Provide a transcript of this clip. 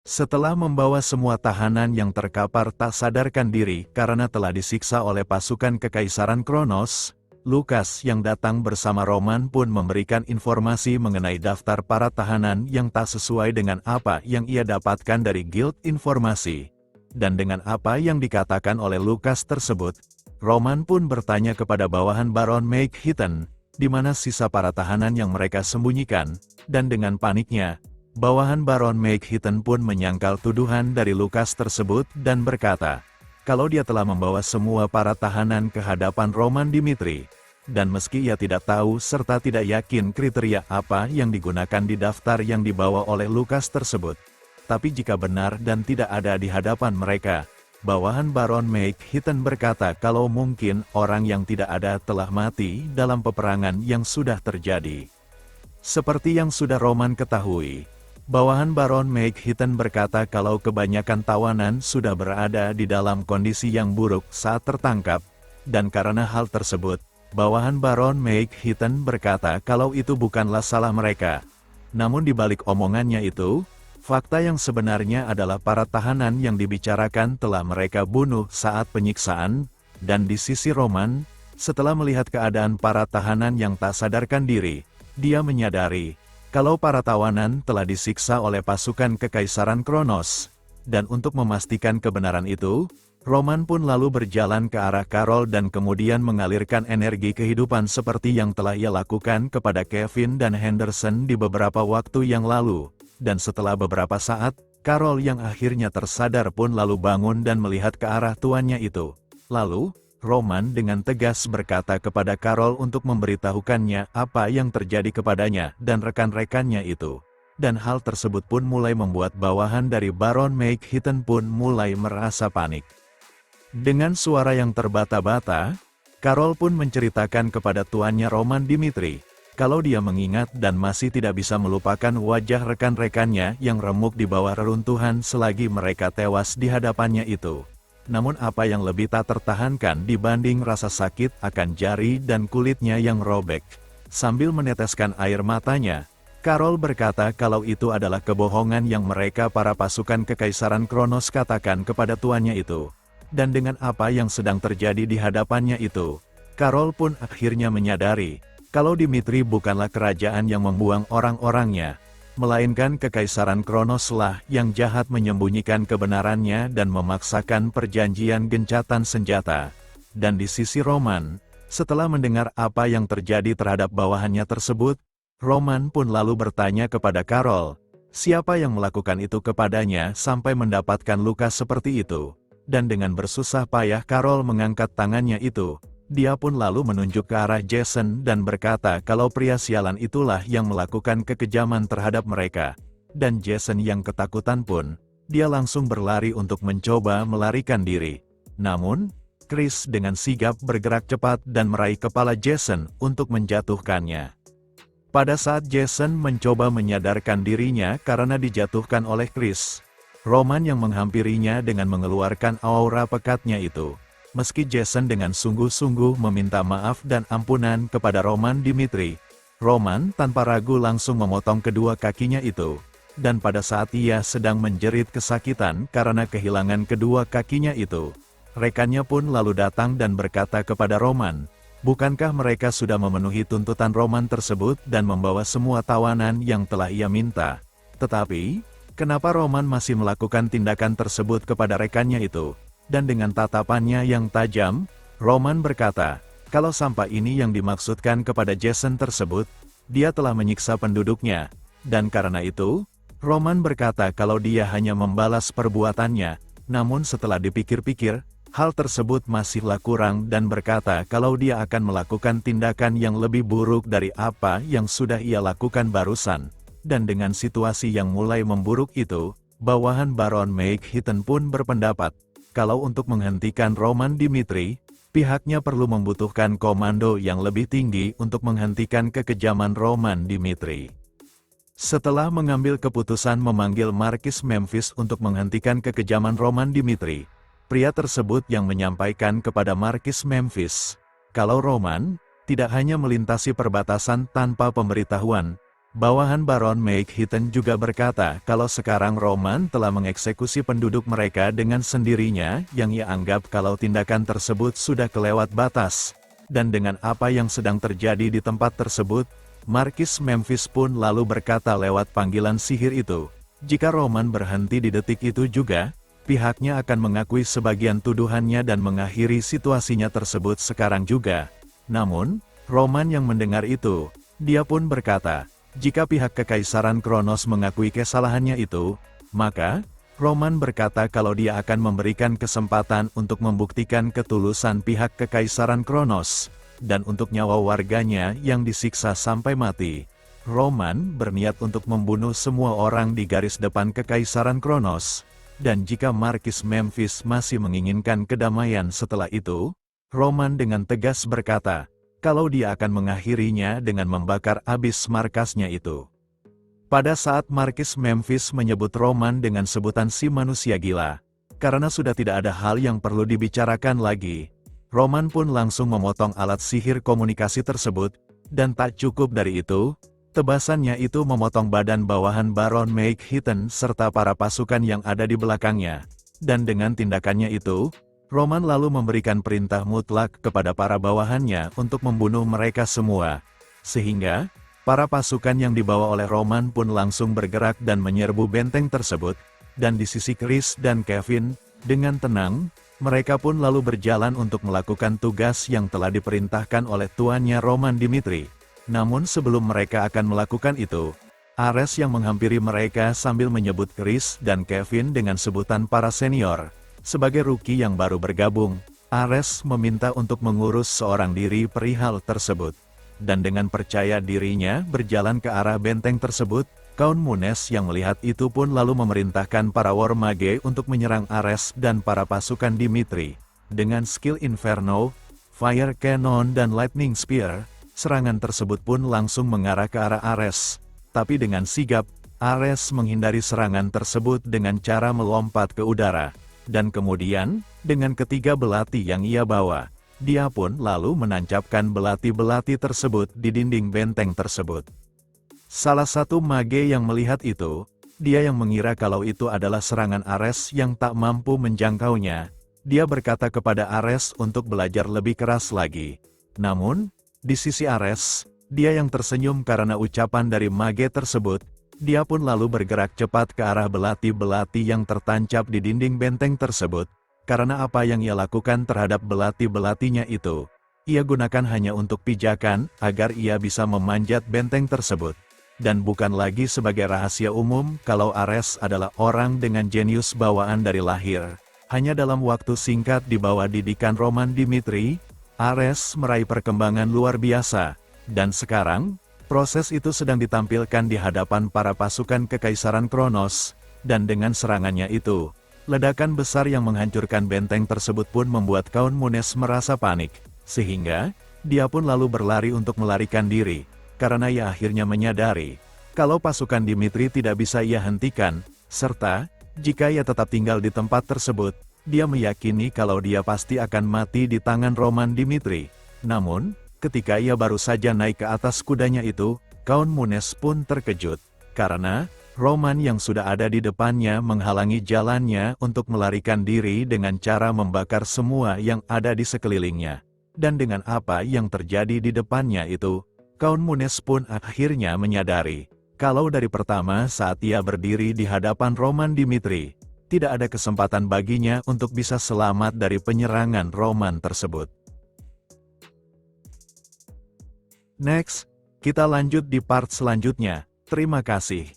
Setelah membawa semua tahanan yang terkapar tak sadarkan diri karena telah disiksa oleh pasukan Kekaisaran Kronos, Lukas yang datang bersama Roman pun memberikan informasi mengenai daftar para tahanan yang tak sesuai dengan apa yang ia dapatkan dari Guild Informasi. Dan dengan apa yang dikatakan oleh Lukas tersebut, Roman pun bertanya kepada bawahan Baron Maegheaton, di mana sisa para tahanan yang mereka sembunyikan, dan dengan paniknya, bawahan Baron Maegheaton pun menyangkal tuduhan dari Lukas tersebut dan berkata, kalau dia telah membawa semua para tahanan ke hadapan Roman Dimitri, dan meski ia tidak tahu serta tidak yakin kriteria apa yang digunakan di daftar yang dibawa oleh Lukas tersebut, tapi jika benar dan tidak ada di hadapan mereka, bawahan Baron Maegheaton berkata kalau mungkin orang yang tidak ada telah mati dalam peperangan yang sudah terjadi. Seperti yang sudah Roman ketahui, bawahan Baron Maegheaton berkata kalau kebanyakan tawanan sudah berada di dalam kondisi yang buruk saat tertangkap, dan karena hal tersebut, bawahan Baron Maegheaton berkata kalau itu bukanlah salah mereka. Namun di balik omongannya itu, fakta yang sebenarnya adalah para tahanan yang dibicarakan telah mereka bunuh saat penyiksaan, dan di sisi Roman, setelah melihat keadaan para tahanan yang tak sadarkan diri, dia menyadari kalau para tawanan telah disiksa oleh pasukan Kekaisaran Kronos, dan untuk memastikan kebenaran itu, Roman pun lalu berjalan ke arah Carol dan kemudian mengalirkan energi kehidupan seperti yang telah ia lakukan kepada Kevin dan Henderson di beberapa waktu yang lalu, dan setelah beberapa saat, Carol yang akhirnya tersadar pun lalu bangun dan melihat ke arah tuannya itu. Lalu, Roman dengan tegas berkata kepada Carol untuk memberitahukannya apa yang terjadi kepadanya dan rekan-rekannya itu. Dan hal tersebut pun mulai membuat bawahan dari Baron Maegheaton pun mulai merasa panik. Dengan suara yang terbata-bata, Carol pun menceritakan kepada tuannya Roman Dimitri, kalau dia mengingat dan masih tidak bisa melupakan wajah rekan-rekannya yang remuk di bawah reruntuhan selagi mereka tewas di hadapannya itu. Namun apa yang lebih tak tertahankan dibanding rasa sakit akan jari dan kulitnya yang robek. Sambil meneteskan air matanya, Carol berkata kalau itu adalah kebohongan yang mereka para pasukan Kekaisaran Kronos katakan kepada tuannya itu. Dan dengan apa yang sedang terjadi di hadapannya itu, Carol pun akhirnya menyadari, kalau Dimitri bukanlah kerajaan yang membuang orang-orangnya, melainkan Kekaisaran Kronoslah yang jahat menyembunyikan kebenarannya dan memaksakan perjanjian gencatan senjata. Dan di sisi Roman, setelah mendengar apa yang terjadi terhadap bawahannya tersebut, Roman pun lalu bertanya kepada Carol, siapa yang melakukan itu kepadanya sampai mendapatkan luka seperti itu. Dan dengan bersusah payah Carol mengangkat tangannya itu, dia pun lalu menunjuk ke arah Jason dan berkata kalau pria sialan itulah yang melakukan kekejaman terhadap mereka. Dan Jason yang ketakutan pun, dia langsung berlari untuk mencoba melarikan diri. Namun, Chris dengan sigap bergerak cepat dan meraih kepala Jason untuk menjatuhkannya. Pada saat Jason mencoba menyadarkan dirinya karena dijatuhkan oleh Chris, Roman yang menghampirinya dengan mengeluarkan aura pekatnya itu. Meski Jason dengan sungguh-sungguh meminta maaf dan ampunan kepada Roman Dimitri, Roman tanpa ragu langsung memotong kedua kakinya itu. Dan pada saat ia sedang menjerit kesakitan karena kehilangan kedua kakinya itu, rekannya pun lalu datang dan berkata kepada Roman, bukankah mereka sudah memenuhi tuntutan Roman tersebut dan membawa semua tawanan yang telah ia minta? Tetapi, kenapa Roman masih melakukan tindakan tersebut kepada rekannya itu? Dan dengan tatapannya yang tajam, Roman berkata, kalau sampah ini yang dimaksudkan kepada Jason tersebut, dia telah menyiksa penduduknya, dan karena itu, Roman berkata kalau dia hanya membalas perbuatannya, namun setelah dipikir-pikir, hal tersebut masihlah kurang dan berkata kalau dia akan melakukan tindakan yang lebih buruk dari apa yang sudah ia lakukan barusan. Dan dengan situasi yang mulai memburuk itu, bawahan Baron Maegheaton pun berpendapat, kalau untuk menghentikan Roman Dimitri, pihaknya perlu membutuhkan komando yang lebih tinggi untuk menghentikan kekejaman Roman Dimitri. Setelah mengambil keputusan memanggil Markis Memphis untuk menghentikan kekejaman Roman Dimitri, pria tersebut yang menyampaikan kepada Markis Memphis, kalau Roman tidak hanya melintasi perbatasan tanpa pemberitahuan, Bawahan Baron Maekhieten juga berkata kalau sekarang Roman telah mengeksekusi penduduk mereka dengan sendirinya yang ia anggap kalau tindakan tersebut sudah kelewat batas. Dan dengan apa yang sedang terjadi di tempat tersebut, Markis Memphis pun lalu berkata lewat panggilan sihir itu, jika Roman berhenti di detik itu juga, pihaknya akan mengakui sebagian tuduhannya dan mengakhiri situasinya tersebut sekarang juga. Namun, Roman yang mendengar itu, dia pun berkata, jika pihak Kekaisaran Kronos mengakui kesalahannya itu, maka, Roman berkata kalau dia akan memberikan kesempatan untuk membuktikan ketulusan pihak Kekaisaran Kronos, dan untuk nyawa warganya yang disiksa sampai mati. Roman berniat untuk membunuh semua orang di garis depan Kekaisaran Kronos, dan jika Markis Memphis masih menginginkan kedamaian setelah itu, Roman dengan tegas berkata, kalau dia akan mengakhirinya dengan membakar abis markasnya itu. Pada saat Markis Memphis menyebut Roman dengan sebutan si manusia gila, karena sudah tidak ada hal yang perlu dibicarakan lagi, Roman pun langsung memotong alat sihir komunikasi tersebut, dan tak cukup dari itu, tebasannya itu memotong badan bawahan Baron Maekhieten serta para pasukan yang ada di belakangnya, dan dengan tindakannya itu, Roman lalu memberikan perintah mutlak kepada para bawahannya untuk membunuh mereka semua. Sehingga, para pasukan yang dibawa oleh Roman pun langsung bergerak dan menyerbu benteng tersebut, dan di sisi Chris dan Kevin, dengan tenang, mereka pun lalu berjalan untuk melakukan tugas yang telah diperintahkan oleh tuannya Roman Dimitri. Namun sebelum mereka akan melakukan itu, Ares yang menghampiri mereka sambil menyebut Chris dan Kevin dengan sebutan para senior. Sebagai rookie yang baru bergabung, Ares meminta untuk mengurus seorang diri perihal tersebut. Dan dengan percaya dirinya berjalan ke arah benteng tersebut, Count Munes yang melihat itu pun lalu memerintahkan para War Mage untuk menyerang Ares dan para pasukan Dimitri. Dengan skill Inferno, Fire Cannon dan Lightning Spear, serangan tersebut pun langsung mengarah ke arah Ares. Tapi dengan sigap, Ares menghindari serangan tersebut dengan cara melompat ke udara. Dan kemudian, dengan ketiga belati yang ia bawa, dia pun lalu menancapkan belati-belati tersebut di dinding benteng tersebut. Salah satu mage yang melihat itu, dia yang mengira kalau itu adalah serangan Ares yang tak mampu menjangkaunya. Dia berkata kepada Ares untuk belajar lebih keras lagi. Namun, di sisi Ares, dia yang tersenyum karena ucapan dari mage tersebut, dia pun lalu bergerak cepat ke arah belati-belati yang tertancap di dinding benteng tersebut, karena apa yang ia lakukan terhadap belati-belatinya itu, ia gunakan hanya untuk pijakan agar ia bisa memanjat benteng tersebut. Dan bukan lagi sebagai rahasia umum kalau Ares adalah orang dengan jenius bawaan dari lahir. Hanya dalam waktu singkat di bawah didikan Roman Dimitri, Ares meraih perkembangan luar biasa, dan sekarang, proses itu sedang ditampilkan di hadapan para pasukan Kekaisaran Kronos, dan dengan serangannya itu, ledakan besar yang menghancurkan benteng tersebut pun membuat Count Munes merasa panik, sehingga, dia pun lalu berlari untuk melarikan diri, karena ia akhirnya menyadari, kalau pasukan Dimitri tidak bisa ia hentikan, serta, jika ia tetap tinggal di tempat tersebut, dia meyakini kalau dia pasti akan mati di tangan Roman Dimitri. Namun, ketika ia baru saja naik ke atas kudanya itu, Count Munes pun terkejut, karena Roman yang sudah ada di depannya menghalangi jalannya untuk melarikan diri dengan cara membakar semua yang ada di sekelilingnya. Dan dengan apa yang terjadi di depannya itu, Count Munes pun akhirnya menyadari, kalau dari pertama saat ia berdiri di hadapan Roman Dimitri, tidak ada kesempatan baginya untuk bisa selamat dari penyerangan Roman tersebut. Next, kita lanjut di part selanjutnya. Terima kasih.